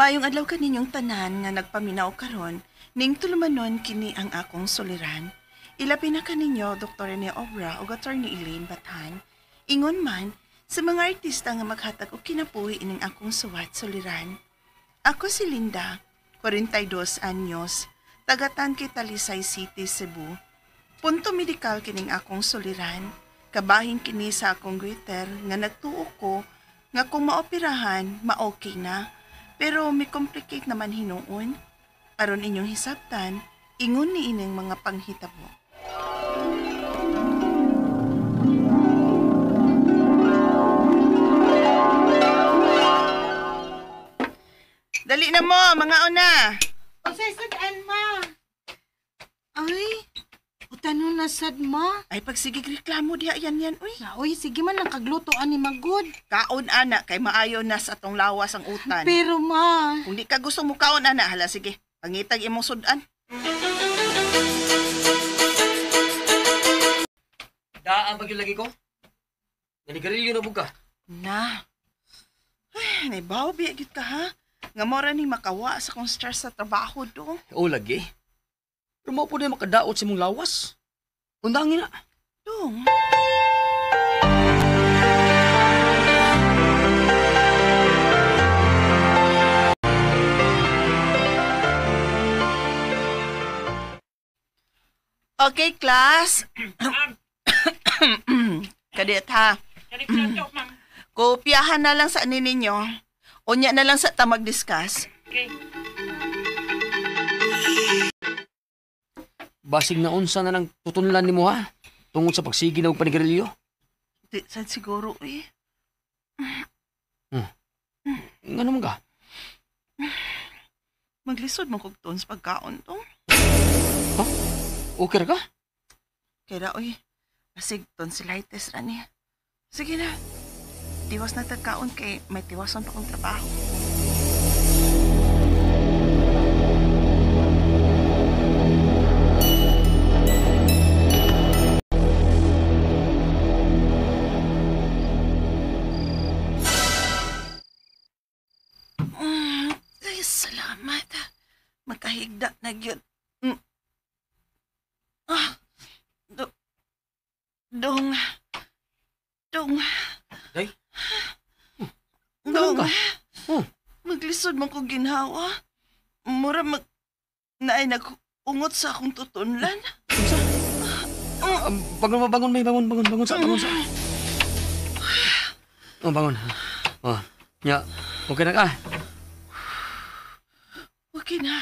Maayong adlaw kaninyong tanan nga nagpaminaw karon, ning tulumanon kini ang akong soliran. Ilapin na kaninyo Dr. Rene Obra o Attorney Elaine Batan. Ingon man sa mga artista nga maghatag og kinabuhi ining akong suwat soliran. Ako si Linda, 42 anyos, tagatan kay Talisay City, Cebu. Punto medikal kining akong soliran. Kabahin kini sa akong greeter nga nagtuo ko nga kung maoperahan, ma-okay na. Pero may complicate naman hinuon. Aron inyong hisabtan, ingon ni ining mga panghitabo. Dali na mo, mga una! Unsay sad-an, ma? Ay, utanon na sad, ma. Ay, pagsigig reklamo diha yan, uy. Uy, sige man lang kaglutoan ni Magod. Kaon, ana, kay maayo na sa atong lawas ang utan. Pero, ma. Kung di ka gusto mo kaon, ana, hala, sige. Pangitag imong sudan. Daan pag yung lagi ko? Nanigarilyo na buka. Na. Ay, naibaw, biyagit ka, ha? Nga mora ni makawa sa kong stress sa trabaho do. O lagi. Pero mo po na makadaot sa mong lawas. Undangin na. Dong. Okay, class. Kadit ha. Kopyahan na lang sa ninyo. Unya na lang sa ta mag-discuss. Okay. Basig na unsa na lang tutunlan ni mo ha? Tungod sa pagsigi na panigarilyo? Di, sad siguro eh. Nga naman ka? Maglisod mo kog ton sa pagkaon to. Ha? Okay ra ka? Kaya oy, pasig tonsillitis ra ni. Sige na. Tiwas na tagkaon kay may tiwason pa kong trabaho. Ay, salamat. Makahigda na gyud. Dong. Day? Dong. Oh. Maglisod man ko ginhawa. Mura naay nag-ungot sa akong tutunlan. Bangon, may bangon sa. Oh, bangon. Oh, nya, okay na ka? Okay na.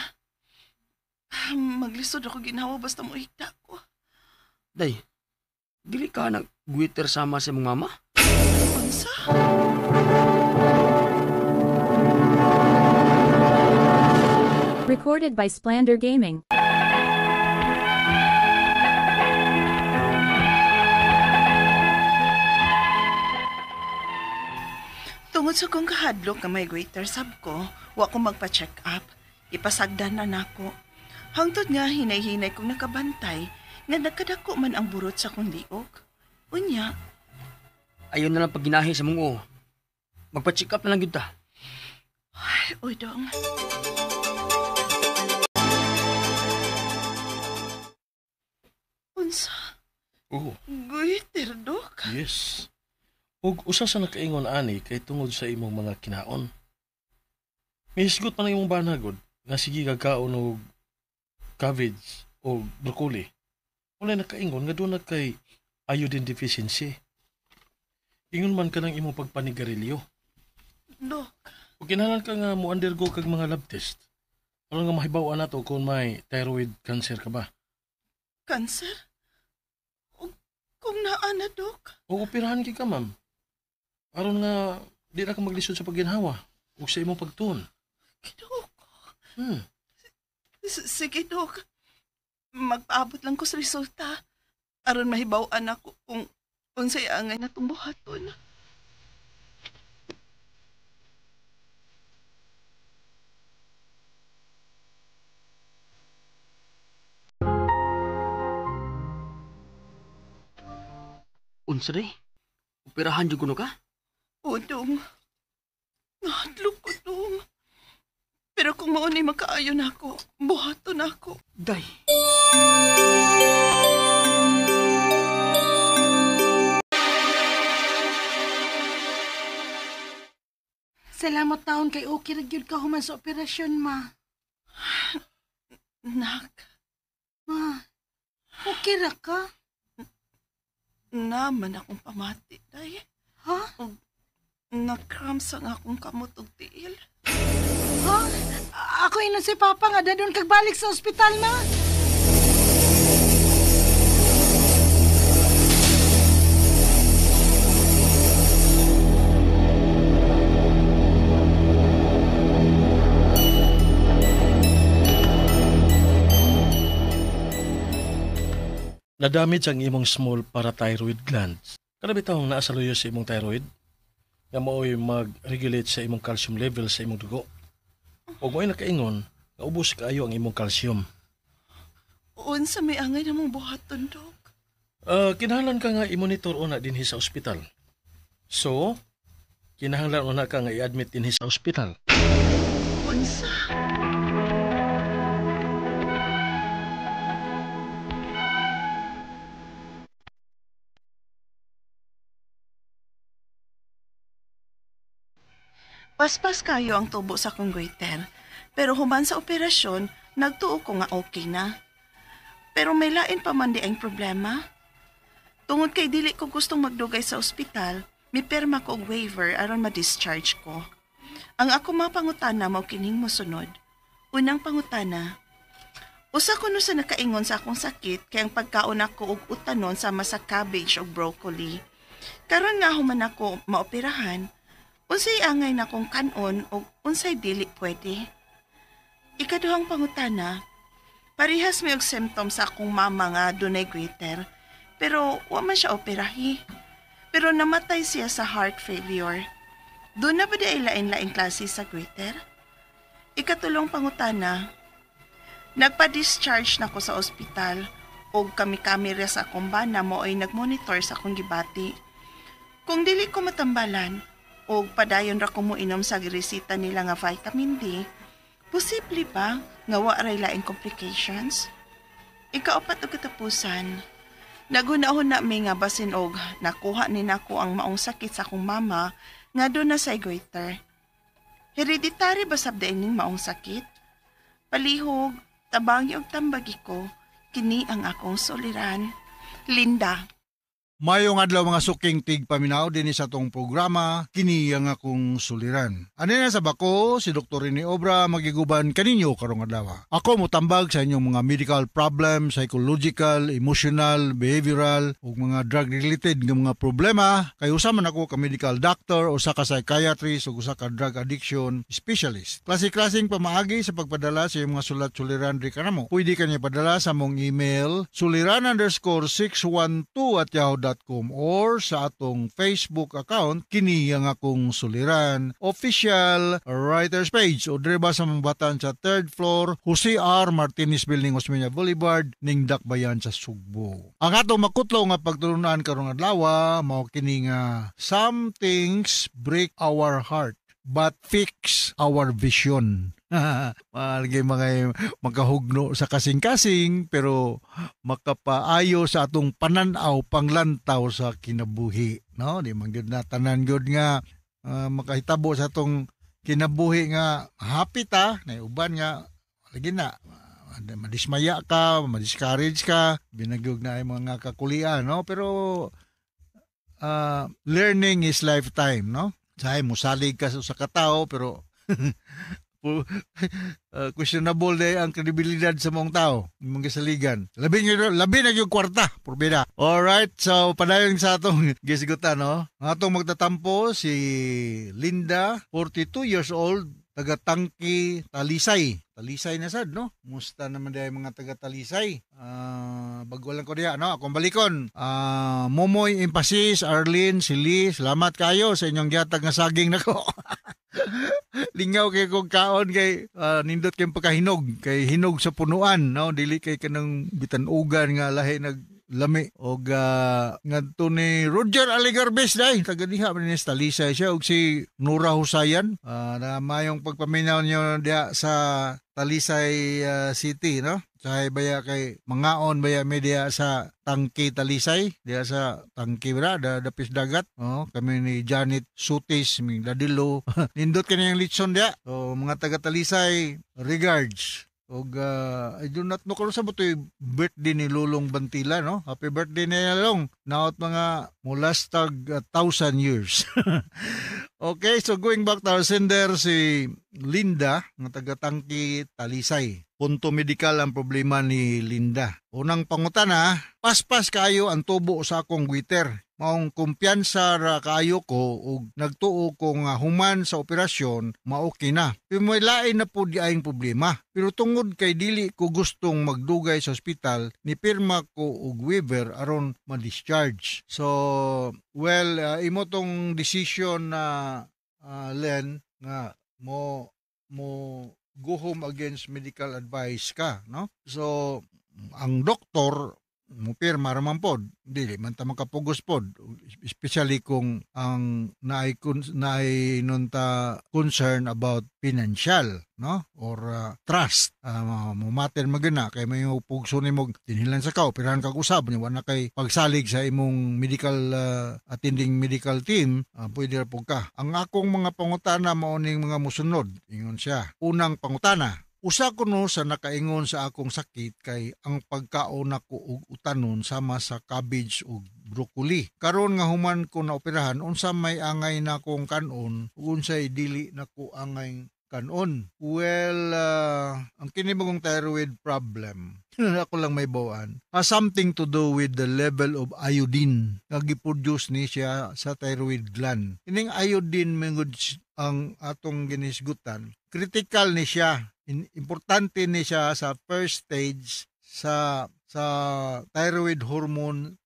Maglisod ako ginhawa basta mo higda ko. Day, dili ka nag-guiter sama sa mong mama? Unsa? Recorded by Splander Gaming. Tungod sa kong kahadlok na may greater sab ko, wa ko magpa-check up. Ipasagdan na nako. Hangtod nga hinay-hinay kong nakabantay nga nagkadako man ang burot sa kong liog. Unya. Ayaw na lang pag ginahi sa mong o. Magpa-check up na lang yun ta. Ay, uy dong. Unsa? Oo. Greater, Dok? Yes. Ug usa sa nakaingon ani kay tungod sa imong mga kinaon. May hisgot pa na imong banagod nga sige kakaon og cabbage o broccoli. Wala nakaingon nga doon na kay iodine deficiency. Ingon man ka ng imong pagpanigarilyo. Dok. O kinahanglan ka nga mo undergo kag mga lab test. Aron nga mahibaw-an nato kung may thyroid cancer ka ba. Cancer? Kung naana, Dok? O operahan ka ma'am. Aron nga di na ka maglisod sa pagginhawa o sa imong pagtuon. Dok. Hmm. Sige, Dok. Magpaabot lang ko sa resulta. Aron mahibaw-an ako kung unsay angay na tumbuhaton. Unsa day? Operahan jud kuno ka? O, Dong. Nahadlok ko, Dong. mo ni makaayon ako, buhaton ako. Day. Salamat taon kay okay ra gyud ka human sa operasyon, ma. Nak, Ma, okay ra ka? naman akong pamati, day. Ha? Nag-cramps ang akong kamot ug tiil. Ha? Ako ino si Papa nga dadon kag balik sa ospital na. Nadamage ang imong small parathyroid glands. Kada bitaw naa sa luyo sa imong thyroid, nga mao'y mag-regulate sa imong calcium level sa imong dugo. Ug mo'y nakaingon, nga ubos kaayo ang imong calcium. Unsa may angay namong buhaton, Dok? Kinahanglan ka nga i-monitor una dinhi sa ospital. So, kinahanglan una ka nga i-admit dinhi sa ospital. Unsa? Paspas kayo ang tubo sa kong goiter, pero human sa operasyon, nagtuo ko nga okay na. Pero may lain pa man di ang problema. Tungod kay dili ko gustong magdugay sa ospital, mipirma ko og waiver aron ma-discharge ko. Ang ako mga pangutana mao kining mosunod. Unang pangutana, usa ko no sa nakaingon sa akong sakit kay ang pagkaon ako og utanon sama sa cabbage ug broccoli. Karon nga human ako maoperahan, unsay angay na kong kanon o unsay dili pwede. Ikaduhang pangutana, parihas may og symptoms sa akong mama nga dunay goiter, pero wa man siya operahi. Pero namatay siya sa heart failure. Doon na ba di ay lain-laing klase sa goiter? Ikatulong pangutana, nagpa-discharge na ko sa ospital o kami-kami sa akong bana mo ay nagmonitor sa akong gibati. Kung dili ko matambalan, o padayon ra ko mo inom sa giresita nila nga vitamin D, posible ba nga wa ray laing complications? Ikaapat og katapusan, nagunahon na mi nga basin og nakuha ni nako ang maong sakit sa akong mama nga doon na sa goiter. Hereditary ba sabda ining maong sakit? Palihog, tabangi og tambagi ko, kini ang akong soliran. Linda. Mayong adlaw mga suking tig paminaw din sa tong programa kini ang akong suliran. Ani na sa bako si Dr. Rene Obra magiguban kaninyo karong adlaw. Ako motambag sa inyong mga medical problem, psychological, emotional, behavioral ug mga drug related nga mga problema kay usa man ako ka medical doctor o sa ka psychiatrist ug usa ka drug addiction specialist. Klase-klaseng pamaagi sa pagpadala sa iyong mga sulat-suliran di kanamo. Pwede kanya padala sa mong email suliran_612@yahoo.com or sa atong Facebook account kini ang akong suliran official writers page o direba sa mambatan sa 3rd floor Jose R. Martinez Building, Osmeña Boulevard, ning Dakbayan sa Sugbo. Ang atong makutlo nga pagtulunan karong adlaw mao kini nga some things break our heart but fix our vision. Malagay mga magkahugno sa kasing-kasing pero makapaayo sa atong pananaw panglantaw sa kinabuhi, no? Di man gyud na tanan gyud nga makahitabo sa atong kinabuhi nga happy ta, na uban nga lagi na madismaya ka, madiscourage ka, binagyog na ay mga kakulian, no? Pero learning is lifetime, no? Say musalig ka sa katao pero questionable day ang kredibilidad sa mong tao, mong kasaligan. Labi na yung kwarta, porbida. Alright, so padayon sa atong gisigutan, no? Atong magtatampo si Linda, 42 years old, taga Tangki, Talisay. Talisay na sad, no? Musta naman day mga taga Talisay. Bagwalan ko diya, no? Akong balikon. Momoy Emphasis, Arlene, Sili, salamat kayo sa inyong gihatag nga saging nako. Lingaw kay kong kaon kay nindot kay pagkahinog kay hinog sa punuan, no? Dili kay kanang bitanugan nga lahi lami og ngadto ni Roger Aligarbes day taga diha man ni Talisay siya og si Nora Husayan na mayong pagpaminaw niyo diha sa Talisay City no. Sahay baya kay mangaon baya media sa Tangke Talisay, diya sa Tangke bra dapis dagat. Oh, kami ni Janet Sutis, mi Dadilo. Nindot kaniyang litson diya. So mga taga Talisay, regards. Og I do not know kung sa butoy birthday ni Lulong Bantila no. Happy birthday ni Lulong. Naot mga mulas tag 1,000 years. Okay, so going back to our sender si Linda, nga taga Tangke Talisay. Punto medikal ang problema ni Linda. Unang pangutana, paspas kayo ang tubo sa akong gwiter. Maong kumpiyansa ra kaayo ko ug nagtuo ko nga human sa operasyon maoki na. Pero may lain na po di ayong problema. Pero tungod kay dili ko gustong magdugay sa ospital, ni pirma ko og waiver aron ma-discharge. So, well, imo tong decision na Len nga mo go home against medical advice ka, no? So, ang doktor mo pirma raman pod, dili man ta makapugos pod, especially kung ang naay nunta concern about financial, no? Or trust. Mo matter magana kay may pugso nimo tinhilan sa ka operahan kag usab nya wala kay pagsalig sa imong medical attending medical team, pwede ra pug ka. Ang akong mga pangutana mao ning mga musunod, ingon siya. Unang pangutana, usa ko no sa nakaingon sa akong sakit kay ang pagkaon nako og utanon sama sa cabbage ug broccoli. Karon nga human ko na operahan unsa may angay na akong kanon ug unsay dili nako angay kanon. Well, ang kini mong thyroid problem ako lang may bawaan. Has something to do with the level of iodine nga giproduce ni siya sa thyroid gland. Ining iodine mengod ang atong ginisgutan. Critical ni siya. Importante ni siya sa first stage sa thyroid hormone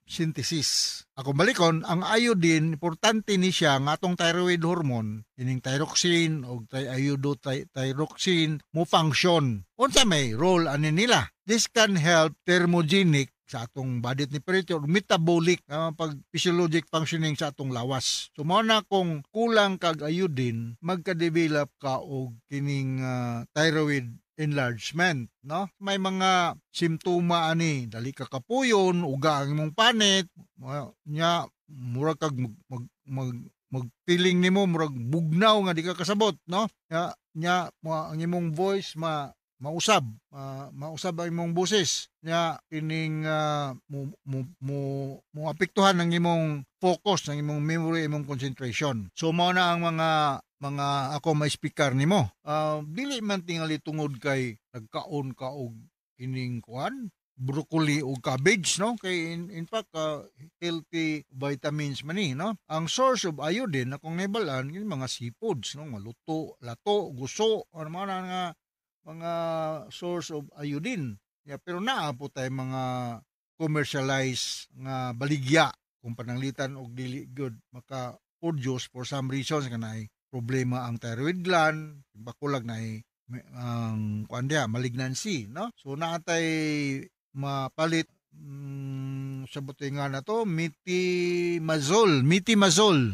synthesis. Ako balikon, ang iodine, importante ni siya nga atong thyroid hormone, ining thyroxine o iodothyroxine mo function. Unsa may role ani nila? This can help thermogenic sa atong body temperature, metabolic pag physiologic functioning sa atong lawas. So mao na kung kulang kag iodine, magka-develop ka og kining thyroid enlargement, no? May mga simptoma ani, dali ka kapuyon, uga ang imong panit, nya murag kag mag-feeling nimo murag bugnaw nga di ka kasabot, no? Nya ang imong voice mausab ang imong boses nya kining mo apektuhan ang imong focus, ang imong memory, imong concentration. So mao na ang mga ako may speaker nimo. Dili man tingali tungod kay nagkaon ka og kining kuan broccoli o cabbage, no? Kay in fact healthy vitamins man ni, no? Ang source of iodine akong nabalaan yung mga seafoods, no? Maluto, lato, guso, ano nga mga source of iodine. Yeah, pero naa po tayo mga commercialized nga baligya kung pananglitan og dili good maka-produce for some reasons kanay problema ang thyroid gland, bakulag na ang malignancy, no? So naatay mapalit sa butingan na to metimazole,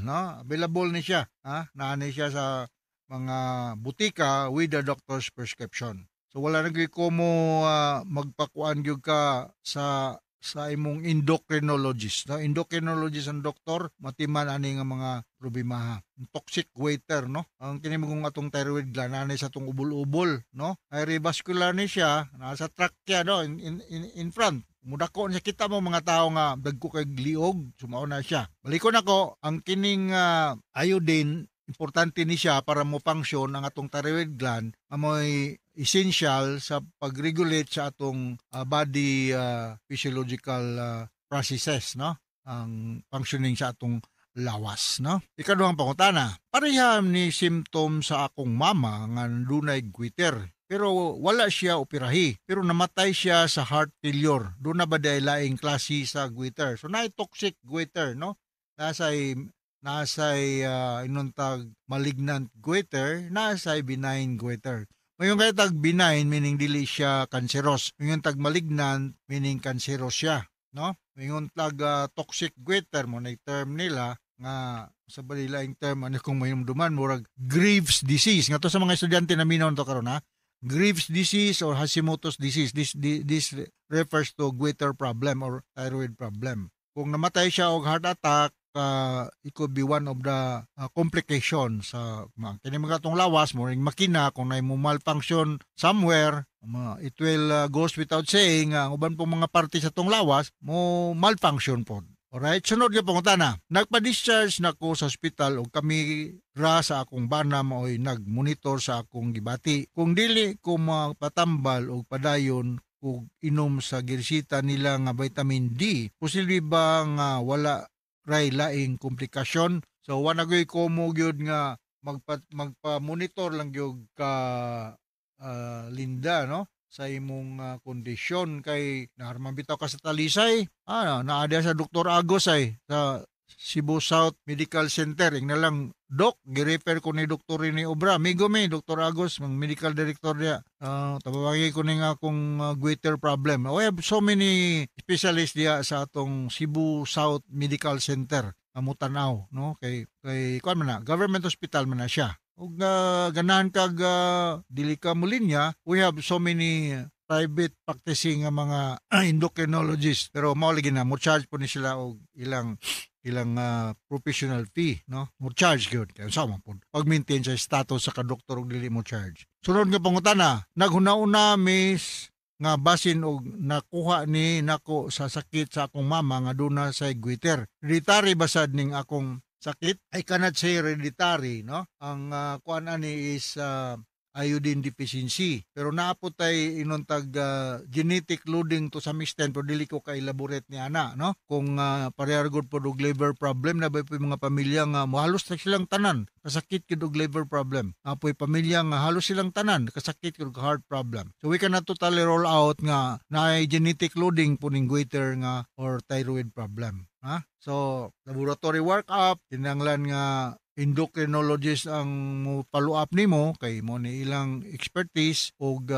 no? Available ni siya, naanay siya sa mga butika with the doctor's prescription. So wala nagay ko mo magpakuan gyud ka sa imong endocrinologist. No? Endocrinologist ang doktor, matiman ani nga mga problema. Toxic goiter, no? Ang kinimugong atong thyroid gland anay sa atong ubol-ubol, no? Ay revascular ni siya, nasa trachea, no? In front. Mudako niya kita mo mga tao nga dagko kay liog, sumao na siya. Balikon ako, ang kining iodine importante ni siya para mo function ang atong thyroid gland amoy essential sa pag-regulate sa atong body physiological processes, no? Ang functioning sa atong lawas, no? Ikaduhang pangutana, pareham ni symptom sa akong mama nga dunay goiter. Pero wala siya operahi. Pero namatay siya sa heart failure. Doon na ba dahil laing klase sa goiter? So na toxic goiter, no? Nasa'y inuntag malignant goiter, nasa'y benign goiter. Ngayon kaya tag benign, meaning dili siya cancerous. Ngayon tag malignant, meaning cancerous siya. no? Ingon tag toxic goiter mo na term nila nga sa balila yung term ano kung mayumduman murag Graves disease nga to sa mga estudyante na minaw to karon ha. Graves disease or Hashimoto's disease, this refers to goiter problem or thyroid problem. Kung namatay siya og heart attack, it could be one of the complications sa kini mga tong lawas mo ring makina kung nay mo malfunction somewhere, it will goes without saying ang uban pong mga parte sa tong lawas mo malfunction pod. Alright, sunod nga pangutana. Nagpa-discharge na ko sa ospital o kami ra sa akong bana maoy nag-monitor sa akong gibati. Kung dili ko mapatambal o padayon o inom sa girsita nila nga vitamin D, posible ba nga wala ray laing komplikasyon? So wanagoy ko mo gyud nga magpa-monitor lang gyud ka Linda, no? Sa imong kondisyon kay naharman bitaw ka sa Talisay, naada sa Dr. Agos ay sa Cebu South Medical Center. Ing na lang, Doc, gi-refer ko ni Dr. ni Obra. Amigo mi, Dr. Agos, ang medical director niya. Tabawagi ko ni nga akong goiter problem. We have so many specialists diya sa atong Cebu South Medical Center. Amutanaw, no? Kay kuan man na, government hospital man na siya. Ug ganahan kag dili ka mulinya, we have so many private practicing nga mga endocrinologists, pero mao lagi na mo charge po ni sila og ilang professional fee, no? Mo charge gyud kay sa mo pud pag maintain sa status sa doktor og dili mo charge. Sunod nga pangutana, naghuna-una miss nga basin og nakuha ni nako sa sakit sa akong mama nga duna sa goiter. Hereditary basad ning akong sakit I cannot say hereditary, no? Ang kuan ani is iodine deficiency, pero naapot tay inontag genetic loading to some extent, pero dili ko ka-elaborate ni ana, no? Kung parehar gud po og liver problem na ba po mga pamilya nga halos silang tanan kasakit gid og liver problem. Apoy pamilya nga halos silang tanan kasakit gid og heart problem. So we cannot totally roll out nga na genetic loading po ning goiter nga or thyroid problem. So, laboratory workup, tinanglan nga endocrinologist ang mo follow up nimo kay mo ni ilang expertise og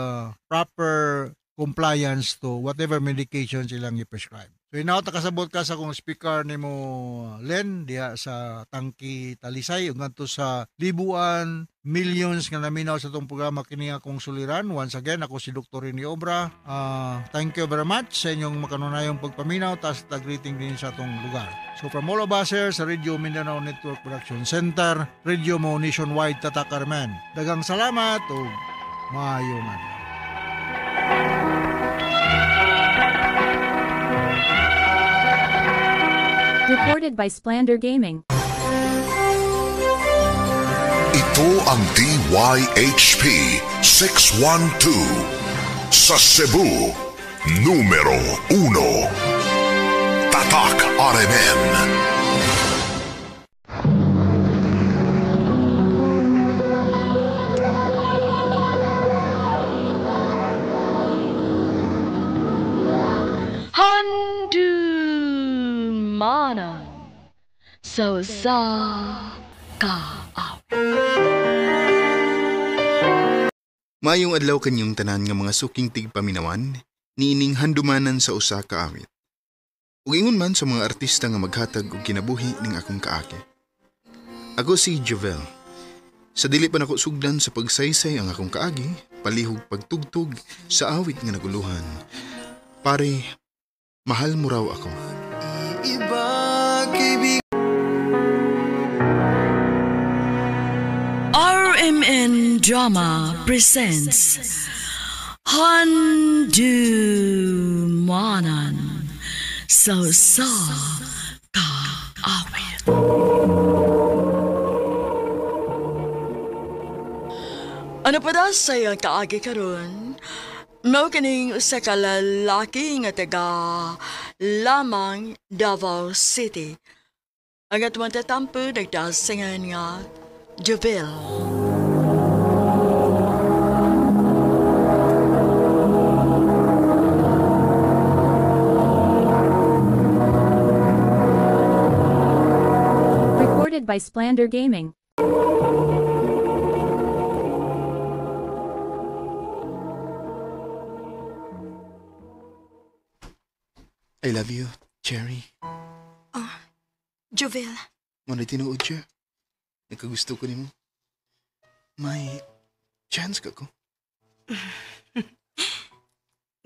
proper compliance to whatever medications ilang i-prescribe. So inaw kasabot ka sa kung speaker nimo Len diha sa Tangki Talisay ug ngadto sa libuan millions nga naminaw sa tong programa kini akong suliran. Once again ako si Dr. Rene Obra. Thank you very much sa inyong makanunayong pagpaminaw tas tag-greeting din sa atong lugar. So from all of us here sa Radio Mindanao Network Production Center, Radio Mo Nationwide Tatak Carmen. Dagang salamat ug maayo man. Recorded by Splander Gaming. Ito ang DYHP 612 sa Cebu, numero 1. Tatak RMN. Mana so sa ka. Mayong adlaw kanyong tanan nga mga suking tigpaminawan, niining handumanan sa usa ka awit. Ug ingon man sa mga artista nga maghatag og kinabuhi ning akong kaagi. Ako si Jovel. Sa dili pa nako sugdan sa pagsaysay ang akong kaagi, palihog pagtugtog sa awit nga naguluhan. Pare, mahal mo raw ako. RMN Drama presents Handumanan so sa ka awit. Ano pa daw sa'yo kaagi karon? Mao kining usa ka lalaki nga taga lamang Davao City. Ang atong tatampo nagdasingan nga Jovel. Recorded by Splander Gaming. I love you, Cherry. Jovel, Muna tinuod siya. Nagkagusto ko nimo. May chance ka ko.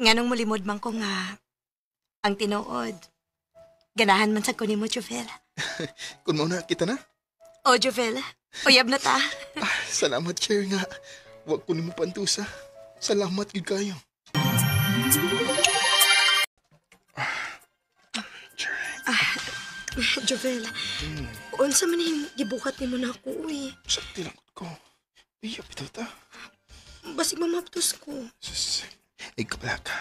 nganong mulimod man ko nga ang tinuod. Ganahan man sa ko nimo, Jovel. Kung mauna kita na. O, Jovel, uyab na ta. Salamat, Cherry nga. Huwag ko nimo pantusa. Salamat gid kayo. Jovel, unsa man yung gibukat nimo na ako, uy. Sakti lang ko. Iyap ito ta. Basig mamaptos ko. Sus, ay kapala ka.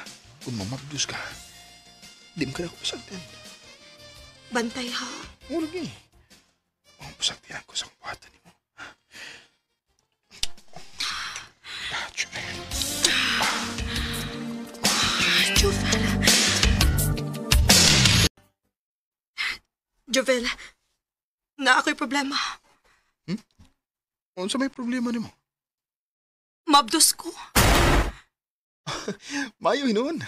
Kung mamagdus ka, di mo ka na ko pasagtin. Bantay ha. Huwag eh. Ang pasagtihan ko sa kumpatan mo. Jovel. Jovel, na ako'y problema. Ano sa may problema ni mo? Mabdos ko. Mayo hinuon.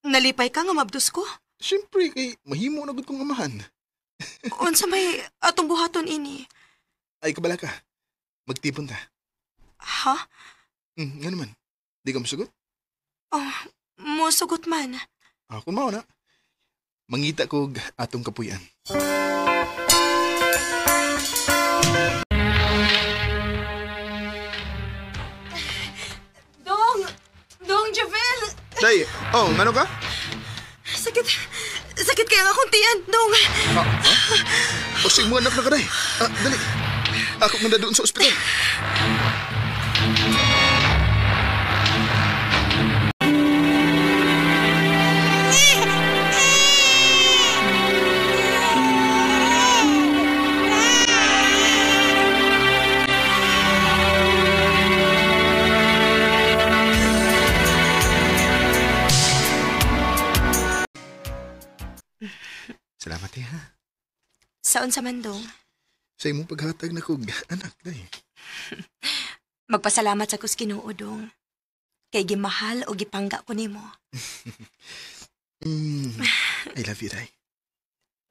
Nalipay ka nga mabdos ko. Siyempre, kay mahimo na gud kong amahan. Unsa may atong buhaton ini? Ay, kabala ka. Magtipon ta. Ha? Nga naman. Di ka masugot? Oh, musugot man. Kung mao na. Mangita ko atong kapuyan. Dong, Javel! Day, ngano ka? Sakit kaya nga akong tiyan, Dong. Usig mo anak na ka, Day. Dali. Ako nga doon sa ospital. Salamat ha. Saon sa man, Dong? Sa imong paghatag na kog anak, Day. Magpasalamat sa kus Ginoo, Dong. Kay gimahal o gipangga ko nimo. I love you, Day.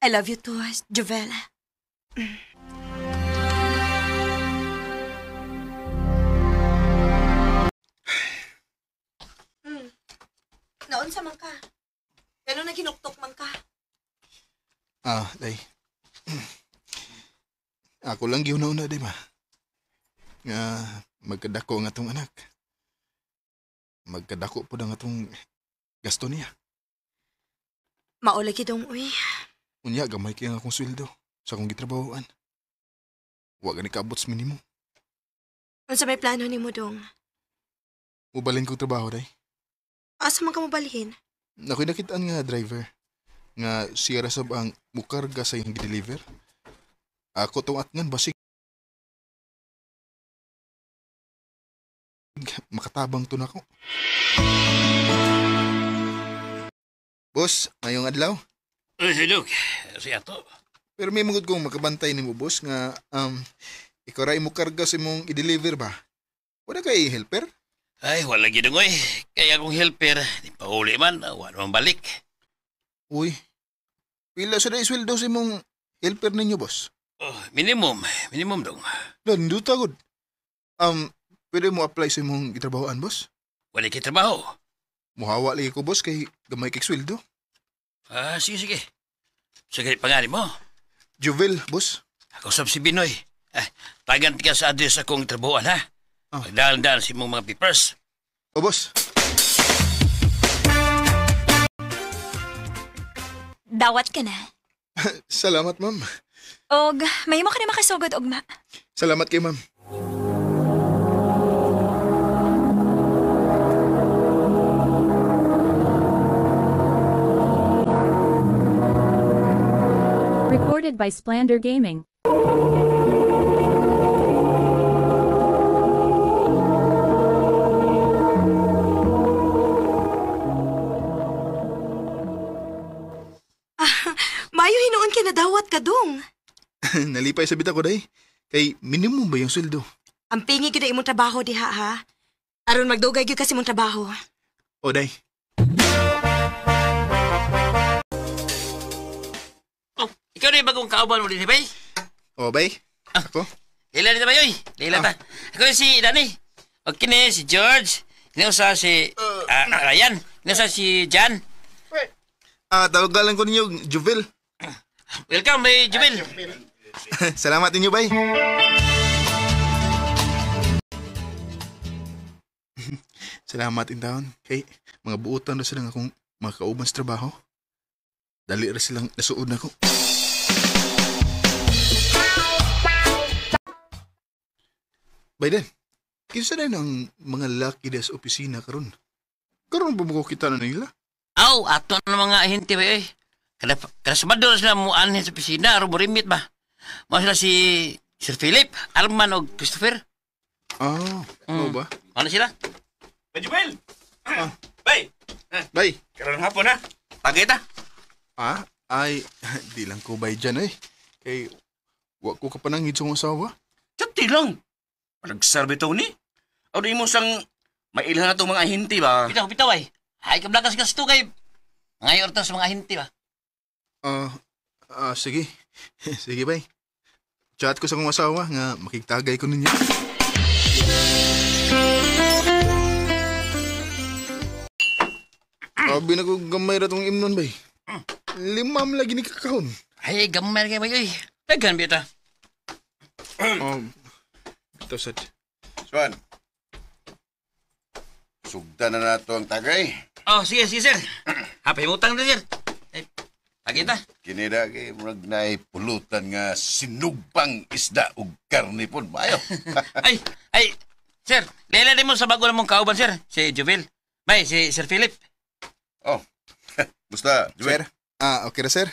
I love you too, Jovel. Naunsa man ka? Gano'n na ginuktok man ka? Day. Ako lang giuna-una, Day, ma. Nga, magkadako nga tong anak. Magkadako po na nga tong gasto niya. Maulay kitong, uy. Unya, gamay kaya nga akong sweldo sa akong gitrabahoan. Huwag ni kaabot sa minimum. Unsa may plano nimo, Dong? Mubalin kong trabaho, Day. Asa man ka mo balhin? Nakoy nakitaan nga driver. Nga siya rasab ang mukarga sa iyong deliver. Ako tong atngan basig. Makatabang to na ko. Boss, ngayong adlaw. Hello, siya to. Pero may mangod kong makabantay ni mo, boss, nga ikaw rin mo karga sa mong i-deliver ba? Wala kay helper? Ay, wala ginungoy. Kaya kung helper, di pa uli man, wala man balik. Uy, pila sa na isweldo sa mong helper ninyo, boss? Minimum dong. Lando tagod. Pwede mo apply sa mong itrabahoan, boss? Wala kay trabaho. Muhawa lagi ko, boss, kay gamay kay sweldo. Sige. Sige, pangalan mo. Jovel, boss. Ako sab si Binoy. Tagan ka sa address akong trabahoan, ha? Magdahan-dahan si mong mga papers. Boss. Dawat ka na. Salamat, ma'am. Og, may mo ka na makasugod, Ogma. Salamat kay ma'am. Recorded by Splander Gaming. Mayo hinuon ka na dawat ka, Dong. Nalipay sa bita ko, day. Kay minimum ba yung sweldo? Ang pingi ka na imong trabaho diha, ha? Aron magdugay gyud kasi imong trabaho. O, day. rin bagong kauban mo din, bay? O, bay? Ako? Leila dito ba, yoy? Leila ta. Ako yung si Danny. O kini, si George. Inusa si Ryan. Inusa si Jan. Tawagalan ko ninyo, Juvel. Welcome, bay Jubil. Salamat ninyo, bay. Salamat in taon. Kay, mga buutan na silang akong mga kauban sa trabaho. Dali rin silang nasuod na ko. Biden, kinsa na ang mga laki sa opisina karon? Karon ba mo kita na nila? Aw, ato na mga ahente ba, yoy? Kada sabado sila mo anhin sa opisina, aron mo rimit ba? Mga sila si Sir Philip, Arman o Christopher. Oo ba? Ano sila? Bay Jubel! Bay! Bay! Karoon hapon na. Pagkita. Ay, di lang ko bay dyan eh. Kay, wag ko kapanangid sa mga asawa. Tiyati lang. Nagserve ito ni. O di mo sang mailhan na itong mga hinti ba? Bitaw ay. Ay, kablakas ito kay ngayon ito sa mga hinti ba? Sige. Sige bay. Chat ko sa akong asawa nga makikitagay ko ninyo. Abi na ko gamay ra tong imnon bay. 5 lagi ni kakahon. Ay, gamay kayo ba yoy? Dagan bita. Ito sad. Swan. Sugda na nato ang tagay. Oh, sige sir. Hapay utang na sir. Pagkita. Kinida kay murag naay pulutan nga sinugbang isda ug karne pod maayo. ay, sir, lela din mo sa bago namong kauban sir, si Jubil. Bay, si Sir Philip. Oh. Basta, Sir? Jubil. Okay na sir.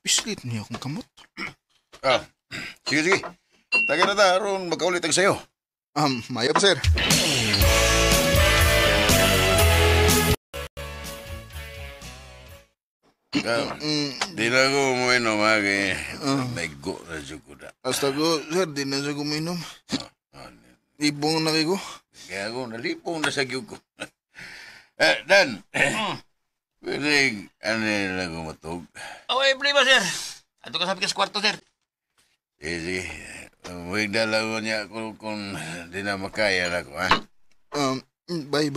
Pislit niya akong kamot. Sige. Tagay na ta, aron magkaulit ang sayo. Mayo pa sir. Di na ko uminom kay naigo na siya ko na. Hasta ko, sir, di na siya kuminom. Ibong na kayo ko. Kaya ako nalipong na sa gyug ko. Dan, pwede ano na gumatog. Okay, problema sir. Ato ka sabi ka sa kwarto sir. Sige. Huwag dalawa niya kung di na makaya na ko, ha? Bye.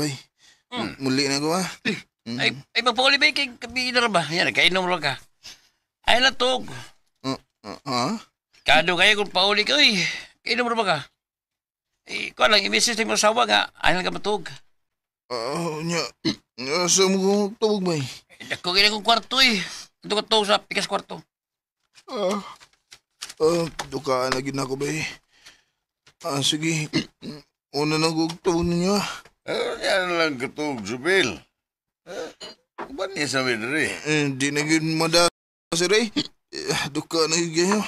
Muli na ko, ha? Ay magpauli ba kay kabihin na ba? Yan, kainom lang ka. Ay latog. Kado kayo kung pauli ka, kainom na ba ka? Ikaw lang, imisis na yung masawa nga, ay lang ka matug. Asa mo kong tawag ba? Dako kaya kong kwarto Ito ka to sa pikas kwarto. Dukaan na gina ko ba? Sige. Una na kong tawag ninyo. Yan lang katog, Jubil. Ba niya sabi na rin? Di na gin mada, Sir Ray. Dukaan na gina.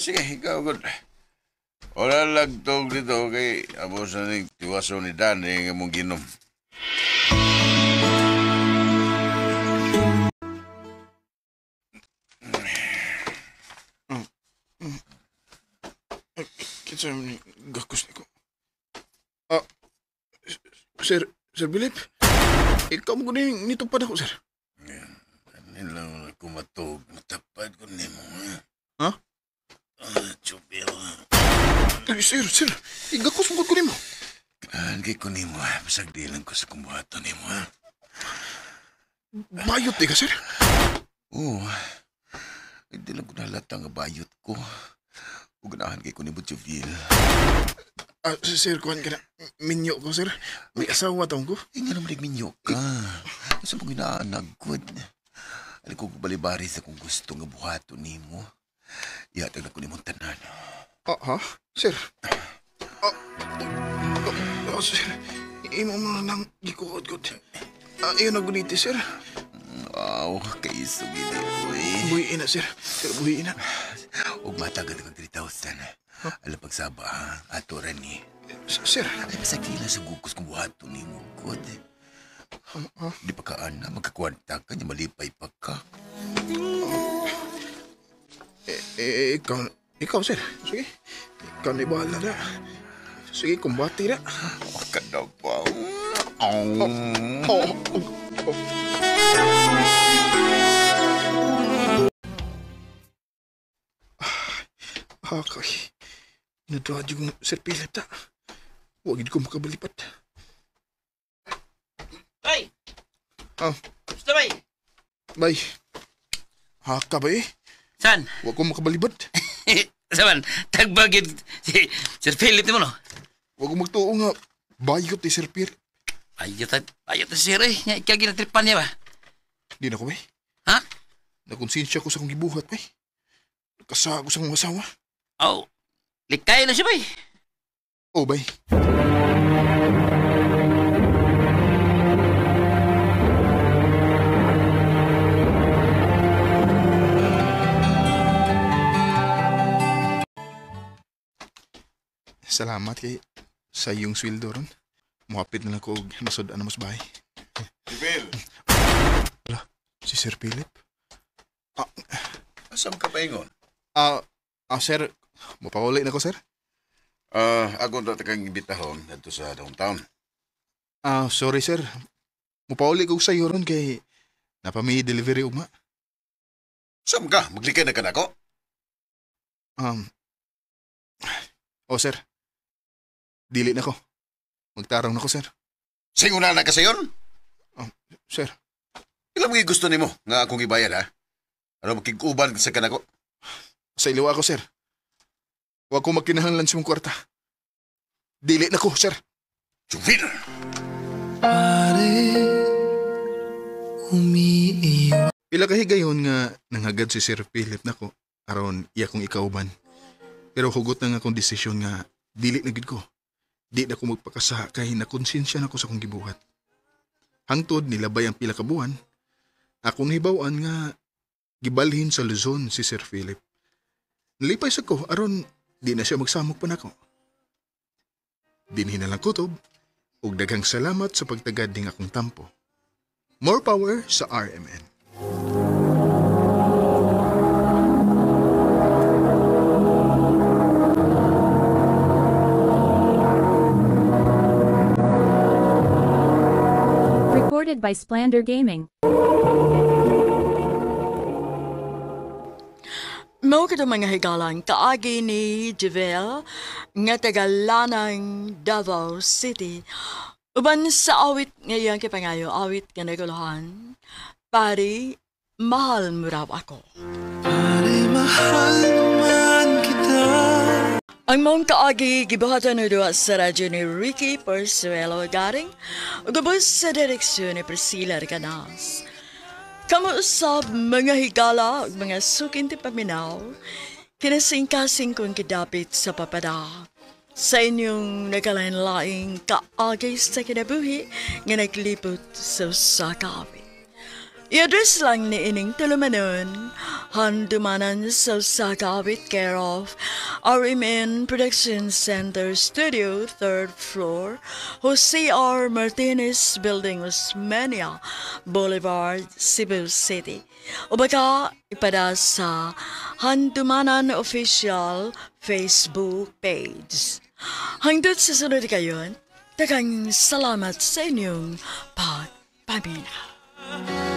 Sige, ikaw good. Wala lagtog dito kay abos na ning tiwaso ni Dan nga mong ginom. Kitsa mo ni gakos ni ko. Sir Philip, ikaw mo kunin nito pa ako, sir. Kanin lang kumatog, matapad ko ni mo. Ha? Jubil. Sir, igakos mo kunin mo. Kaya ko ni mo, basag di lang ko sa kumbuhato ni mo, ha? Bayot di ka, sir? Oo. Hindi lang ko nalata nga bayot ko. Uganahan kay ko ni Butcheville. Sir, kuhan ka na. Minyo ko, sir. May asawa taong ko. Nga naman minyo ka. Sa mga ginaanagod. Alam ko balibari sa kung gusto nga buhato ni mo. Ihatag na ko ni mong tanan. Sir? Sir, imo mo na nang gikuod-good. Iyon na guniti, sir. Kaiso gini, boy. Buhiin na, sir. Sir, buhiin na. Huwag matagal ng 3,000. Alam pagsaba, ato rin ni. Sir? Masakila sa gukos kung buhato ni mo, God. Di pa kaan na, magkakwarta ka, niya malipay pa ka. Ikaw, sir. Sige. Ikaw na ibahala na. Sige, kumbati na. Kada pa. Hakay. Nadradyo ko Sir Philip ta. Huwag ko makabalipat. Ay! Ah, Gusto ba? bay. Haka ba eh? Saan? Huwag ko makabalibad. Saan? Tagbagid si Sir Philip ni mo, no? Huwag ko magtuo nga. Bayot eh, Sir Philip. Ayot na si Sir eh. Ikaw ginatripan niya ba? Di na ko, bay. Ha? Nakonsensya ko sa kong gibuhat, bay. Nakasa ko sa kong asawa. Oh, likay na siya ba? Oh, bay. Salamat kay sa iyong sweldo ron. Muhapit na lang ko og nasod na mas bahay. Phil, Wala, si Sir Philip. asam ka pa ingon? Sir, mapawali na ko, sir. Ako na kang imbitahon dito sa downtown. Sorry, sir. Mapawali ko sa iyo ron kay napami delivery ugma. Sam ka, maglikay na ka na ako. Sir. Dili na ko. Magtarong na ko, sir. Singuna na ka sayon? Sir. Ilang mga gusto nimo nga akong ibayad, ha? Ano makikuban sa kanako? Sa iliwa ko, sir. Huwag ko magkinahanglan sa mong kwarta. Dili na ko, sir. Juvil! Pila kahigayon nga nanghagad si Sir Philip nako aron iya kong ikauban. Pero hugot na nga akong desisyon nga dili na gid ko. Di na ko magpakasa kay nakonsensya na ko sa kong gibuhat. Hangtod nilabay ang pila ka buwan, akong hibaw-an nga gibalhin sa Luzon si Sir Philip. Nalipay sa ko aron di na siya magsamok pa nako. Dinhi na lang kutob ug daghang salamat sa pagtagad ning akong tampo. More power sa RMN. Recorded by Splander Gaming. Mao kada mga higalang kaagi ni Javel nga taga Lanang, Davao City. Uban sa awit ngayon kipangayo, awit nga naguluhan. Pari, mahal mo raw ako. Pari, mahal naman kita. Ang mong kaagi gibuhatan na doon sa radyo ni Ricky Persuelo Garing, ugabos sa direksyon ni Priscilla Ricanas. Kamuusap mga higala ug mga sukin ti paminaw, kinasing-kasing kong kidapit sa papada. Sa inyong nagalain-laing kaagay sa kinabuhi nga naglipot sa sakawit. I-address lang ni ining tulumanon, handumanan sa sakawit care of RMN Production Center Studio, 3rd floor, Jose R. Martinez Building, Osmeña Boulevard, Cebu City. O baka ipada sa Handumanan Official Facebook page. Hangtod sa sunod kayon, daghang salamat sa inyong pagpaminaw.